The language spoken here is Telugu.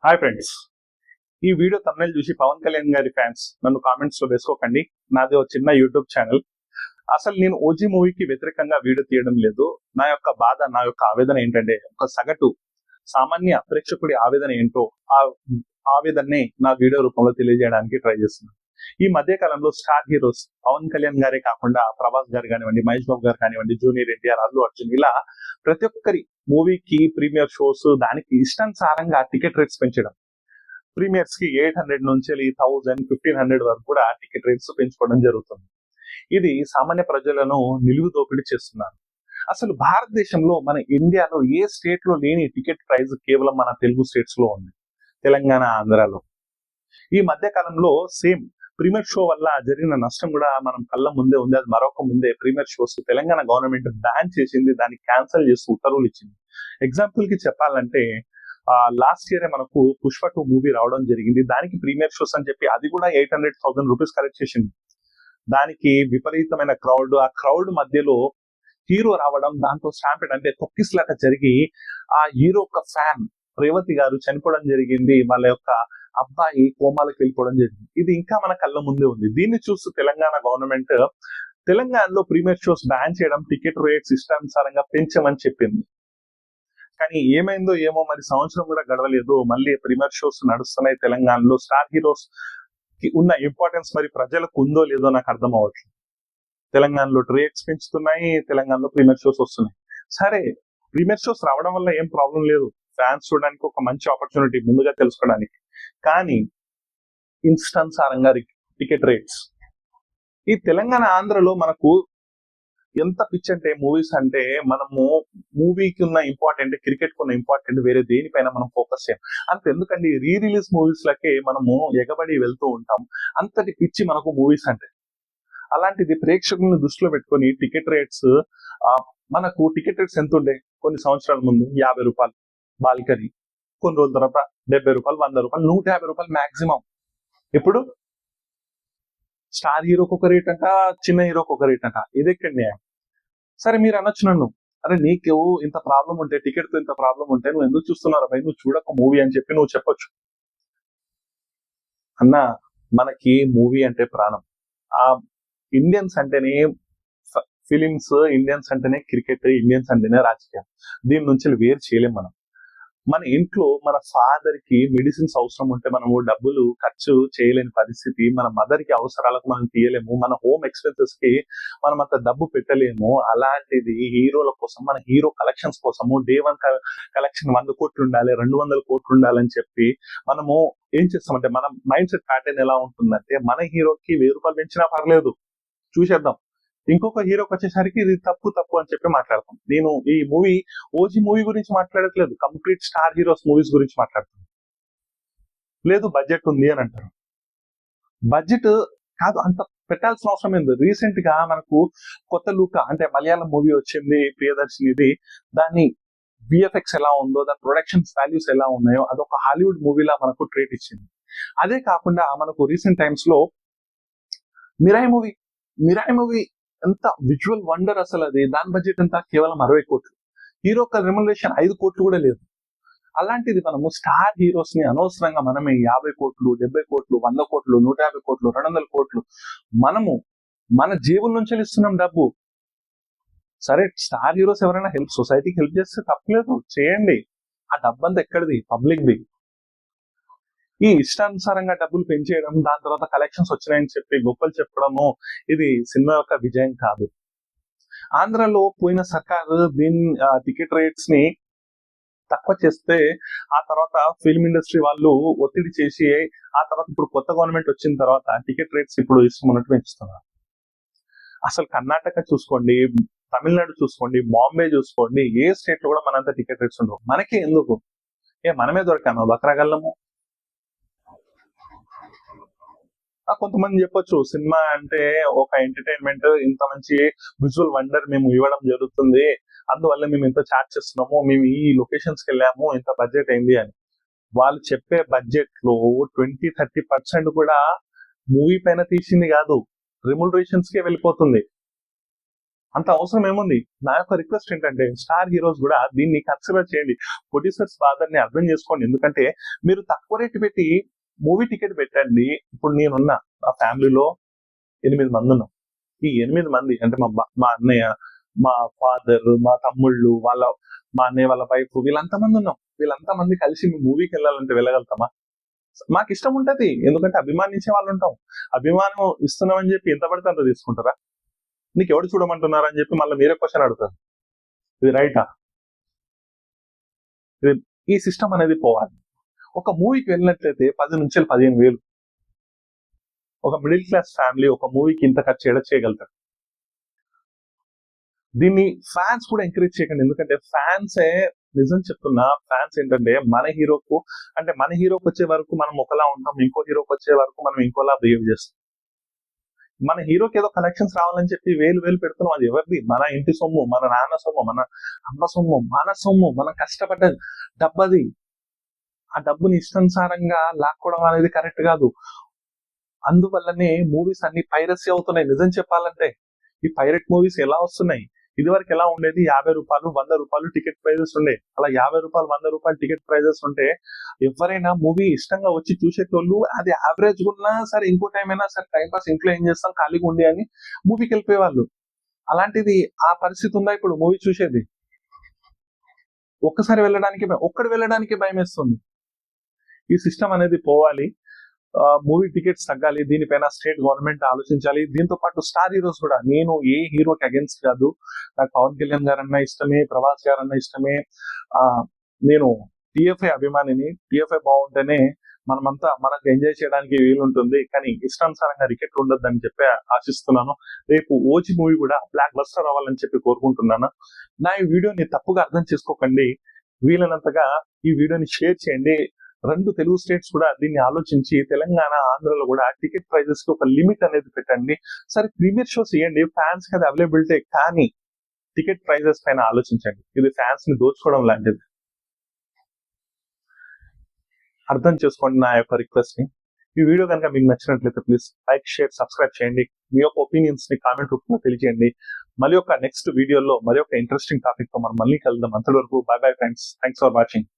Hi friends. ఈ వీడియో తమిళ చూసి పవన్ కళ్యాణ్ గారి ఫ్యాన్స్ నన్ను కామెంట్స్ లో వేసుకోకండి. నాది ఒక చిన్న యూట్యూబ్ ఛానల్. అసలు నేను ఓజీ మూవీకి వ్యతిరేకంగా వీడియో తీయడం లేదు. నా యొక్క బాధ, నా యొక్క ఆవేదన ఏంటంటే, ఒక సగటు సామాన్య ప్రేక్షకుడి ఆవేదన ఏంటో ఆ ఆవేదనని నా వీడియో రూపంలో తెలియజేయడానికి ట్రై చేస్తున్నాను. ఈ మధ్య కాలంలో స్టార్ హీరోస్ పవన్ కళ్యాణ్ గారే కాకుండా ప్రభాస్ గారు కానివ్వండి, మహేష్ బాబు గారు కానివ్వండి, జూనియర్ ఎన్టీఆర్, అల్లు అర్జున్, ఇలా ప్రతి ఒక్కరి మూవీకి ప్రీమియర్ షోస్ దానికి ఇష్టానుసారంగా టికెట్ రేట్స్ పెంచడం. ప్రీమియర్స్ కి 800 నుంచి 1000, 1500 వరకు కూడా టికెట్ రేట్స్ పెంచుకోవడం జరుగుతుంది. ఇది సామాన్య ప్రజలను నిలువు దోపిడీ చేస్తున్నారు. అసలు భారతదేశంలో మన ఇండియాలో ఏ స్టేట్ లో లేని టికెట్ ప్రైస్ కేవలం మన తెలుగు స్టేట్స్ లో ఉంది. తెలంగాణ, ఆంధ్రాలో. ఈ మధ్య కాలంలో సేమ్ ప్రీమియర్ షో వల్ల జరిగిన నష్టం కూడా మనం కళ్ళ ముందే ఉంది. అది మరొక ముందే premier shows Telangana government ban చేసింది, దాన్ని క్యాన్సిల్ చేస్తూ ఉత్తర్వులు ఇచ్చింది. ఎగ్జాంపుల్ కి చెప్పాలంటే, లాస్ట్ ఇయర్ మనకు పుష్ప 2 మూవీ రావడం జరిగింది. దానికి ప్రీమియర్ షోస్ అని చెప్పి అది కూడా 800,000 రూపీస్ కలెక్ట్ చేసింది. దానికి విపరీతమైన క్రౌడ్, ఆ క్రౌడ్ మధ్యలో హీరో రావడం, దాంతో స్టాంపెడ్ అంటే తొక్కిసలాట జరిగి ఆ హీరో యొక్క ఫ్యాన్ రేవతి గారు చనిపోవడం జరిగింది. వాళ్ళ యొక్క అబ్బాయి కోమాలకు వెళ్ళిపోవడం జరిగింది. ఇది ఇంకా మన కళ్ళ ముందే ఉంది. దీన్ని చూస్తూ తెలంగాణ గవర్నమెంట్ తెలంగాణలో ప్రీమియర్ షోస్ బ్యాన్ చేయడం, టికెట్ రేట్స్ ఇష్టానుసారంగా పెంచమని చెప్పింది. కానీ ఏమైందో ఏమో, మరి సంవత్సరం కూడా గడవలేదు, మళ్ళీ ప్రీమియర్ షోస్ నడుస్తున్నాయి తెలంగాణలో. స్టార్ హీరోస్ కి ఉన్న ఇంపార్టెన్స్ మరి ప్రజలకు ఉందో లేదో నాకు అర్థం అవ్వట్లేదు. తెలంగాణలో రేట్స్ పెంచుతున్నాయి, తెలంగాణలో ప్రీమియర్ షోస్ వస్తున్నాయి. సరే, ప్రీమియర్ షోస్ రావడం వల్ల ఏం ప్రాబ్లం లేదు, ఫ్యాన్స్ చూడడానికి ఒక మంచి ఆపర్చునిటీ ముందుగా తెలుసుకోవడానికి. కానీ ఇష్టానుసారంగా టికెట్ రేట్స్ ఈ తెలంగాణ, ఆంధ్రలో మనకు ఎంత పిచ్ అంటే మూవీస్ అంటే, మనము మూవీకి ఉన్న ఇంపార్టెంట్, క్రికెట్ కు ఉన్న ఇంపార్టెంట్ వేరే దేనిపైన మనం ఫోకస్ చేయం. అంత ఎందుకండి, రీ రిలీజ్ మూవీస్ లకే మనము ఎగబడి వెళ్తూ ఉంటాం. అంతటి పిచ్చి మనకు మూవీస్ అంటే. అలాంటిది ప్రేక్షకులను దృష్టిలో పెట్టుకొని టికెట్ రేట్స్, మనకు టికెట్ రేట్స్ ఎంత ఉండే కొన్ని సంవత్సరాల ముందు? 50 రూపాయలు బాల్కనీ, కొన్ని రోజుల తర్వాత 70 రూపాయలు, 100 రూపాయలు, 150 రూపాయలు మాక్సిమం. ఇప్పుడు స్టార్ హీరోకి ఒక రేట్ అంట, చిన్న హీరోకి ఒక రేట్ అంట. ఇది ఎక్కడ న్యాయం? సరే, మీరు అనొచ్చు నన్ను, అరే నీకు ఇంత ప్రాబ్లం ఉంటే, టికెట్ తో ఇంత ప్రాబ్లం ఉంటే నువ్వు ఎందుకు చూస్తున్నారు అబ్బాయి, నువ్వు చూడక మూవీ అని చెప్పి నువ్వు చెప్పొచ్చు. అన్న, మనకి మూవీ అంటే ప్రాణం. ఆ ఇండియన్స్ అంటేనే ఫిలిమ్స్, ఇండియన్స్ అంటేనే క్రికెట్, ఇండియన్స్ అంటేనే రాజకీయం. దీని నుంచి వేరు చేయలేం మనం. మన ఇంట్లో మన ఫాదర్ కి మెడిసిన్స్ అవసరం ఉంటే మనము డబ్బులు ఖర్చు చేయలేని పరిస్థితి, మన మదర్ కి అవసరాలకు మనం తీయలేము, మన హోమ్ ఎక్స్పెన్సెస్ కి మనం అంత డబ్బు పెట్టలేము. అలాంటిది హీరోల కోసం, మన హీరో కలెక్షన్స్ కోసము డే 1 కలెక్షన్ 100 కోట్లు ఉండాలి, 200 కోట్లు ఉండాలని చెప్పి మనము ఏం చేస్తామంటే, మన మైండ్ సెట్ ప్యాటర్న్ ఎలా ఉంటుందంటే, మన హీరోకి 1000 రూపాయలు పెంచినా పర్లేదు, చూసేద్దాం. ఇంకొక హీరోకి వచ్చేసరికి ఇది తప్పు తప్పు అని చెప్పి మాట్లాడతాం. నేను ఈ మూవీ ఓజీ మూవీ గురించి మాట్లాడట్లేదు, కంప్లీట్ స్టార్ హీరోస్ మూవీస్ గురించి మాట్లాడుతాను. లేదు బడ్జెట్ ఉంది అని అంటారు. బడ్జెట్ కాదు, అంత పెట్టాల్సిన అవసరం ఏంది? రీసెంట్ గా మనకు కొత్త లూక అంటే మలయాళం మూవీ వచ్చింది, ప్రియదర్శినిది. దాని విఎఫ్ఎక్స్ ఎలా ఉందో, దాని ప్రొడక్షన్ వాల్యూస్ ఎలా ఉన్నాయో, అదొక హాలీవుడ్ మూవీలా మనకు ట్రీట్ ఇచ్చింది. అదే కాకుండా మనకు రీసెంట్ టైమ్స్ లో మిరాయి మూవీ ఎంత విజువల్ వండర్ అసలు. అది దాని బడ్జెట్ ఎంత? కేవలం 60 కోట్లు. హీరో యొక్క రెమ్యునరేషన్ 5 కోట్లు కూడా లేదు. అలాంటిది మనము స్టార్ హీరోస్ ని అనవసరంగా మనమే 50 కోట్లు, 70 కోట్లు, 100 కోట్లు, 150 కోట్లు, 200 కోట్లు మనము మన జేబుల నుంచి ఇస్తున్నాం డబ్బు. సరే, స్టార్ హీరోస్ ఎవరైనా సొసైటీకి హెల్ప్ చేస్తే తప్పలేదు, చేయండి. ఆ డబ్బంతా ఎక్కడిది? పబ్లిక్ది. ఈ ఇష్టానుసారంగా డబ్బులు పెంచేయడం, దాని తర్వాత కలెక్షన్స్ వచ్చినాయని చెప్పి గొప్పలు చెప్పడము, ఇది సినిమా యొక్క విజయం కాదు. ఆంధ్రలో పోయిన సర్కారు దీని టికెట్ రేట్స్ ని తక్కువ చేస్తే, ఆ తర్వాత ఫిల్మ్ ఇండస్ట్రీ వాళ్ళు ఒత్తిడి చేసి, ఆ తర్వాత ఇప్పుడు కొత్త గవర్నమెంట్ వచ్చిన తర్వాత టికెట్ రేట్స్ ఇప్పుడు ఇష్టం ఉన్నట్టు పెంచుతున్నారు. అసలు కర్ణాటక చూసుకోండి, తమిళనాడు చూసుకోండి, బాంబే చూసుకోండి, ఏ స్టేట్ లో కూడా మనంత టికెట్ రేట్స్ ఉండవు. మనకే ఎందుకు? మనమే దొరకాను బక్రాగల్లము. కొంతమంది చెప్పొచ్చు, సినిమా అంటే ఒక ఎంటర్టైన్మెంట్, ఇంత మంచి విజువల్ వండర్ మేము ఇవ్వడం జరుగుతుంది, అందువల్ల మేము ఇంత చార్జ్ చేస్తున్నాము, మేము ఈ లొకేషన్స్ కి వెళ్ళాము, ఇంత బడ్జెట్ అయింది అని. వాళ్ళు చెప్పే బడ్జెట్ లో 20-30% కూడా మూవీ పైన తీసింది కాదు, రెమ్యునరేషన్స్ కే వెళ్ళిపోతుంది. అంత అవసరం ఏముంది? నా యొక్క రిక్వెస్ట్ ఏంటంటే స్టార్ హీరోస్ కూడా దీన్ని కన్సిడర్ చేయండి. ప్రొడ్యూసర్స్ బాధని అర్థం చేసుకోండి. ఎందుకంటే మీరు తక్కువ రేటు పెట్టి మూవీ టికెట్ పెట్టండి. ఇప్పుడు నేనున్నా మా ఫ్యామిలీలో 8 మంది ఉన్నాం. ఈ 8 మంది అంటే మా అన్నయ్య, మా ఫాదర్, మా తమ్ముళ్ళు, మా అన్నయ్య వాళ్ళ వైఫ్, వీళ్ళంతా మంది ఉన్నాం. వీళ్ళంతా మంది కలిసి మేము మూవీకి వెళ్ళాలంటే వెళ్ళగలుగుతామా? మాకు ఇష్టం ఉంటది. ఎందుకంటే అభిమానించే వాళ్ళు ఉంటాం. అభిమానం ఇస్తున్నామని చెప్పి ఎంత పడితే అంత తీసుకుంటారా? నీకు ఎవరు చూడమంటున్నారని చెప్పి మళ్ళీ మీరే క్వశ్చన్ అడుగుతారు. ఇది రైటా? ఈ సిస్టమ్ అనేది పోవాలి. ఒక మూవీకి వెళ్ళినట్లయితే 10 నుంచి 15,000 ఒక మిడిల్ క్లాస్ ఫ్యామిలీ ఒక మూవీకి ఇంత ఖర్చు చేయగలుగుతారు. దీన్ని ఫ్యాన్స్ కూడా ఎంకరేజ్ చేయకండి. ఎందుకంటే ఫ్యాన్సే నిజం చెప్తున్నా, ఫ్యాన్స్ ఏంటంటే మన హీరోకు వచ్చే వరకు మనం ఒకలా ఉంటాం, ఇంకో హీరోకి వచ్చే వరకు మనం ఇంకోలా బిహేవ్ చేస్తాం. మన హీరోకి ఏదో కలెక్షన్స్ రావాలని చెప్పి వేలు పెడుతున్నాం. అది ఎవరిది? మన ఇంటి సొమ్ము, మన నాన్న సొమ్ము, మన అమ్మ సొమ్ము, మన సొమ్ము, మనం కష్టపడ్డ డబ్బది. ఆ డబ్బుని ఇష్టానుసారంగా లాక్కోవడం అనేది కరెక్ట్ కాదు. అందువల్లనే మూవీస్ అన్ని పైరసీ అవుతున్నాయి. నిజం చెప్పాలంటే ఈ పైరట్ మూవీస్ ఎలా వస్తున్నాయి? ఇది వరకు ఎలా ఉండేది? 50 రూపాయలు, 100 రూపాయలు టికెట్ ప్రైజెస్ ఉండే. అలా 50 రూపాయలు, 100 రూపాయలు టికెట్ ప్రైజెస్ ఉంటే ఎవరైనా మూవీ ఇష్టంగా వచ్చి చూసేటోళ్ళు, అది యావరేజ్ ఉన్నా సరే, ఇంకో టైం అయినా సరే, టైం పాస్ ఇంట్లో ఏం చేస్తాం, ఖాళీగా ఉండి అని మూవీకి వెళ్ళిపోయేవాళ్ళు. అలాంటిది ఆ పరిస్థితి ఉందా ఇప్పుడు మూవీ చూసేది? ఒక్కసారి వెళ్ళడానికి భయం వేస్తుంది. ఈ సిస్టమ్ అనేది పోవాలి. మూవీ టికెట్స్ తగ్గాలి. దీనిపైన స్టేట్ గవర్నమెంట్ ఆలోచించాలి. దీంతో పాటు స్టార్ హీరోస్ కూడా, నేను ఏ హీరోకి అగేన్స్ట్ కాదు. నాకు పవన్ కళ్యాణ్ గారన్నా ఇష్టమే, ప్రభాస్ గారన్నా ఇష్టమే. నేను టిఎఫ్ఐ అభిమానిని. టిఎఫ్ఐ బాగుంటేనే మనకు ఎంజాయ్ చేయడానికి వీలుంటుంది. కానీ ఇష్టానుసారంగా టికెట్ ఉండొద్దని చెప్పి ఆశిస్తున్నాను. రేపు ఓజీ మూవీ కూడా బ్లాక్ బస్టర్ అవ్వాలని చెప్పి కోరుకుంటున్నాను. నా ఈ వీడియోని తప్పుగా అర్థం చేసుకోకండి. వీలైనంతగా ఈ వీడియోని షేర్ చేయండి. 2 తెలుగు స్టేట్స్ కూడా దీన్ని ఆలోచించి తెలంగాణ, ఆంధ్రలో కూడా టికెట్ ప్రైజెస్ కి ఒక లిమిట్ అనేది పెట్టండి. సరే, ప్రీమియర్ షోస్ ఇవ్వండి, ఫ్యాన్స్ కి అది అవైలబిలిటీ, కానీ టికెట్ ప్రైజెస్ పైన ఆలోచించండి. ఇది ఫ్యాన్స్ ని దోచుకోవడం లాంటిది. అర్థం చేసుకోండి నా యొక్క రిక్వెస్ట్ ని. ఈ వీడియో కనుక మీకు నచ్చినట్లయితే ప్లీజ్ లైక్, షేర్, సబ్స్క్రైబ్ చేయండి. మీ యొక్క ఒపీనియన్స్ ని కామెంట్ రూపంలో తెలియజేయండి. మళ్ళీ ఒక నెక్స్ట్ వీడియోలో మరి ఒక ఇంట్రెస్టింగ్ టాపిక్ తో మనం మళ్ళీ కలుద్దాం. అంతవరకు by bye friends. Thanks for watching.